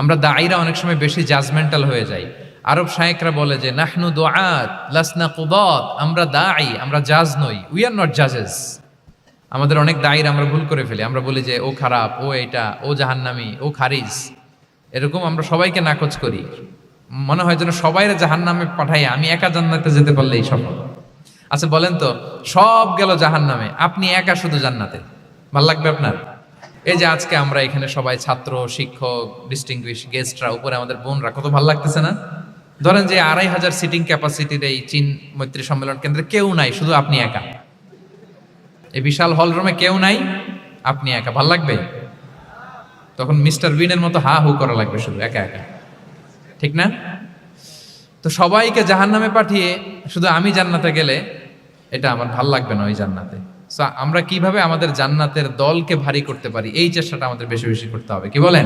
আমরা দায়ীরা অনেক সময় বেশি জাজমেন্টাল হয়ে যাই। আরব শায়েকরা বলে যে নাহনু দুআত লাসনা কুদাত, আমরা দায়ী, আমরা জাজ নই, উই আর নট জাজেস। আমাদের অনেক দায়ীরা আমরা ভুল করে ফেলি, আমরা বলি যে ও খারাপ, ও এটা, ও জাহান্নামী, ও খারিজ, এরকম আমরা সবাইকে নাকচ করি। মনে হয় যেন সবাইরে জাহান্নামে পাঠাই, আমি একা জান্নাতে যেতে পারলেই সফল। আচ্ছা বলেন তো, সব গেল জাহান্নামে, আপনি একা শুধু জান্নাতে, ভাল লাগবে আপনার? এই যে আজকে আমরা এখানে সবাই ছাত্র, শিক্ষক, ডিস্টিংগুইশ গেস্টরা, উপরে আমাদের বোনরা, কত ভালো লাগতেছে না? ধরেন যে 2500 সিটিং ক্যাপাসিটির এই চীন মৈত্রী সম্মেলন কেন্দ্রে কেউ নাই, শুধু আপনি একা। এই বিশাল হল রুমে কেউ নাই, আপনি একা, ভাল লাগবে? তখন মিস্টার বিনের মতো হা হু করা লাগবে, শুধু একা একা, ঠিক না? তো সবাইকে জাহান্নামে পাঠিয়ে শুধু আমি জান্নাতে গেলে এটা আমার ভাল লাগবে না ওই জান্নাতে। সো আমরা কিভাবে আমাদের জান্নাতের দলকে ভারী করতে পারি, এই চেষ্টাটা আমাদের বেশি বেশি করতে হবে, কি বলেন?